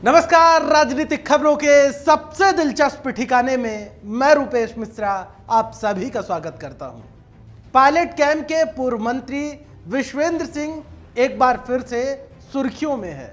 नमस्कार, राजनीतिक खबरों के सबसे दिलचस्प ठिकाने में मैं रूपेश मिश्रा आप सभी का स्वागत करता हूं। पायलट कैंप के पूर्व मंत्री विश्वेंद्र सिंह एक बार फिर से सुर्खियों में है।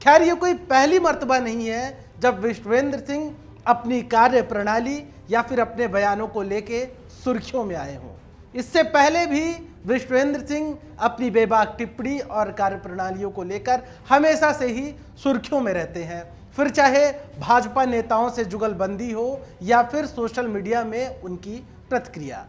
खैर, ये कोई पहली मर्तबा नहीं है जब विश्वेंद्र सिंह अपनी कार्य प्रणाली या फिर अपने बयानों को लेके सुर्खियों में आए हों। इससे पहले भी विश्वेंद्र सिंह अपनी बेबाक टिप्पणी और कार्यप्रणालियों को लेकर हमेशा से ही सुर्खियों में रहते हैं, फिर चाहे भाजपा नेताओं से जुगलबंदी हो या फिर सोशल मीडिया में उनकी प्रतिक्रिया।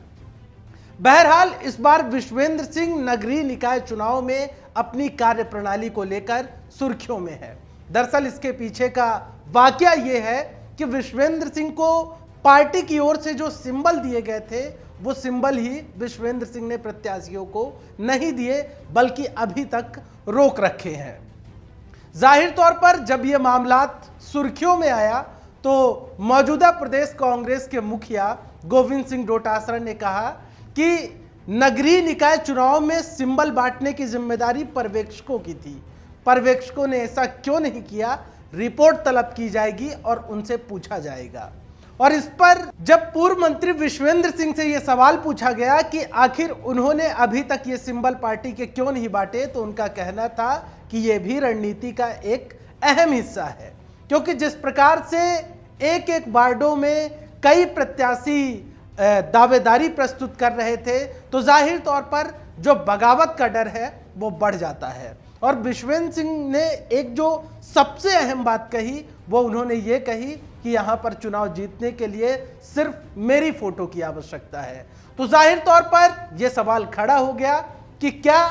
बहरहाल इस बार विश्वेंद्र सिंह नगरीय निकाय चुनाव में अपनी कार्यप्रणाली को लेकर सुर्खियों में है। दरअसल इसके पीछे का वाकया ये है कि विश्वेंद्र सिंह को पार्टी की ओर से जो सिंबल दिए गए थे वो सिंबल ही विश्वेंद्र सिंह ने प्रत्याशियों को नहीं दिए, बल्कि अभी तक रोक रखे हैं। जाहिर तौर पर जब यह मामला सुर्खियों में आया तो मौजूदा प्रदेश कांग्रेस के मुखिया गोविंद सिंह डोटासरा ने कहा कि नगरीय निकाय चुनाव में सिंबल बांटने की जिम्मेदारी पर्यवेक्षकों की थी। पर्यवेक्षकों ने ऐसा क्यों नहीं किया, रिपोर्ट तलब की जाएगी और उनसे पूछा जाएगा। और इस पर जब पूर्व मंत्री विश्वेंद्र सिंह से यह सवाल पूछा गया कि आखिर उन्होंने अभी तक ये सिंबल पार्टी के क्यों नहीं बांटे, तो उनका कहना था कि यह भी रणनीति का एक अहम हिस्सा है, क्योंकि जिस प्रकार से एक एक वार्डों में कई प्रत्याशी दावेदारी प्रस्तुत कर रहे थे, तो जाहिर तौर पर जो बगावत का डर है वो बढ़ जाता है। और विश्वेंद्र सिंह ने एक जो सबसे अहम बात कही वो उन्होंने ये कही कि यहाँ पर चुनाव जीतने के लिए सिर्फ मेरी फोटो की आवश्यकता है। तो जाहिर तौर पर यह सवाल खड़ा हो गया कि क्या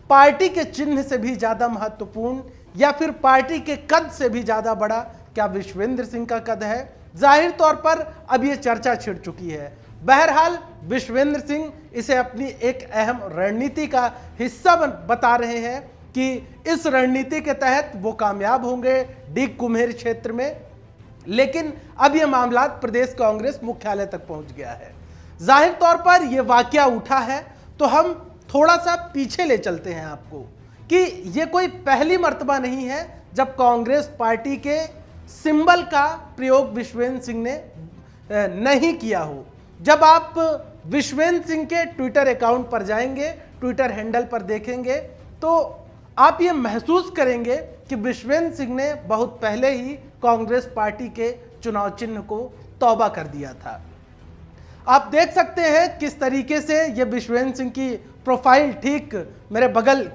पार्टी के चिन्ह से भी ज्यादा महत्वपूर्ण या फिर पार्टी के कद से भी ज्यादा बड़ा क्या विश्वेंद्र सिंह का कद है। जाहिर तौर पर अब यह चर्चा छिड़ चुकी है। बहरहाल विश्वेंद्र सिंह इसे अपनी एक अहम रणनीति का हिस्सा बता रहे हैं कि इस रणनीति के तहत वो कामयाब होंगे डीग कुम्हेर क्षेत्र में। लेकिन अब यह मामला प्रदेश कांग्रेस मुख्यालय तक पहुंच गया है। जाहिर तौर पर यह वाकया उठा है, तो हम थोड़ा सा पीछे ले चलते हैं आपको कि यह कोई पहली मर्तबा नहीं है जब कांग्रेस पार्टी के सिंबल का प्रयोग विश्वेंद्र सिंह ने नहीं किया हो। जब आप विश्वेंद्र सिंह के ट्विटर अकाउंट पर जाएंगे, ट्विटर हैंडल पर देखेंगे, तो आप ये महसूस करेंगे कि विश्वेंद्र सिंह ने बहुत पहले ही कांग्रेस पार्टी के चुनाव चिन्ह को तौबा कर दिया था। आप देख सकते हैं किस तरीके से ये विश्वेंद्र सिंह की प्रोफाइल ठीक मेरे बगल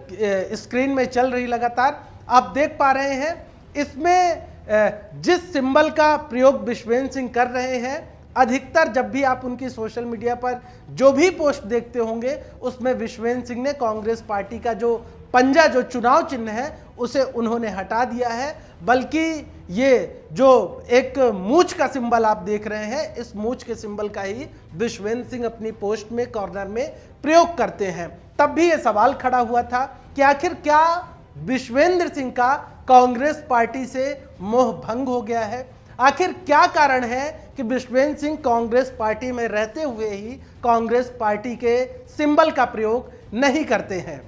स्क्रीन में चल रही लगातार आप देख पा रहे हैं। इसमें जिस सिंबल का प्रयोग विश्वेंद्र सिंह कर रहे हैं, अधिकतर जब भी आप उनकी सोशल मीडिया पर जो भी पोस्ट देखते होंगे उसमें विश्वेंद्र सिंह ने कांग्रेस पार्टी का जो पंजा, जो चुनाव चिन्ह है, उसे उन्होंने हटा दिया है। बल्कि ये जो एक मूंछ का सिंबल आप देख रहे हैं, इस मूंछ के सिंबल का ही विश्वेंद्र सिंह अपनी पोस्ट में कॉर्नर में प्रयोग करते हैं। तब भी ये सवाल खड़ा हुआ था कि आखिर क्या विश्वेंद्र सिंह का कांग्रेस पार्टी से मोह भंग हो गया है। आखिर क्या कारण है कि विश्वेंद्र सिंह कांग्रेस पार्टी में रहते हुए ही कांग्रेस पार्टी के सिंबल का प्रयोग नहीं करते हैं।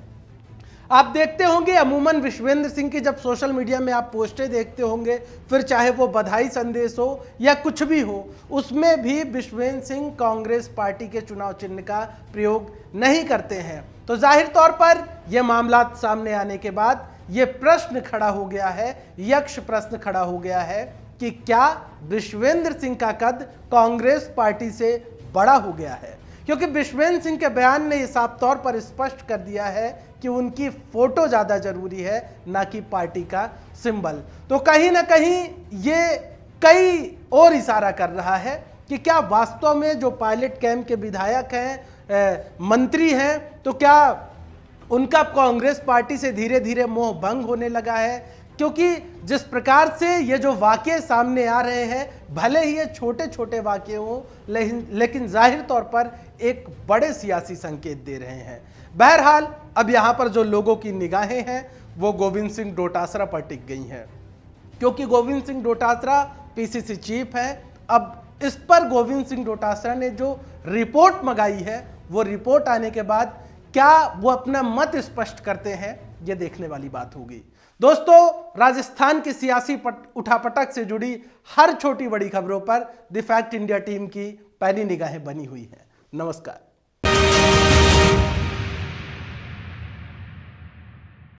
आप देखते होंगे अमूमन विश्वेंद्र सिंह की जब सोशल मीडिया में आप पोस्टें देखते होंगे, फिर चाहे वो बधाई संदेश हो या कुछ भी हो, उसमें भी विश्वेंद्र सिंह कांग्रेस पार्टी के चुनाव चिन्ह का प्रयोग नहीं करते हैं। तो जाहिर तौर पर यह मामला सामने आने के बाद ये प्रश्न खड़ा हो गया है, यक्ष प्रश्न खड़ा हो गया है कि क्या विश्वेंद्र सिंह का कद कांग्रेस पार्टी से बड़ा हो गया है। क्योंकि विश्वेंद्र सिंह के बयान ने साफ तौर पर स्पष्ट कर दिया है कि उनकी फोटो ज्यादा जरूरी है, ना कि पार्टी का सिंबल। तो कहीं ना कहीं ये कई और इशारा कर रहा है कि क्या वास्तव में जो पायलट कैंप के विधायक हैं, मंत्री हैं, तो क्या उनका कांग्रेस पार्टी से धीरे धीरे मोह भंग होने लगा है। क्योंकि जिस प्रकार से ये जो वाकये सामने आ रहे हैं, भले ही ये छोटे छोटे वाकये हों, लेकिन जाहिर तौर पर एक बड़े सियासी संकेत दे रहे हैं। बहरहाल अब यहाँ पर जो लोगों की निगाहें हैं वो गोविंद सिंह डोटासरा पर टिक गई हैं, क्योंकि गोविंद सिंह डोटासरा पीसीसी चीफ हैं। अब इस पर गोविंद सिंह डोटासरा ने जो रिपोर्ट मंगाई है, वो रिपोर्ट आने के बाद क्या वो अपना मत स्पष्ट करते हैं, ये देखने वाली बात होगी। दोस्तों, राजस्थान की सियासी उठापटक से जुड़ी हर छोटी बड़ी खबरों पर द फैक्ट इंडिया टीम की पैनी निगाहें बनी हुई हैं। नमस्कार।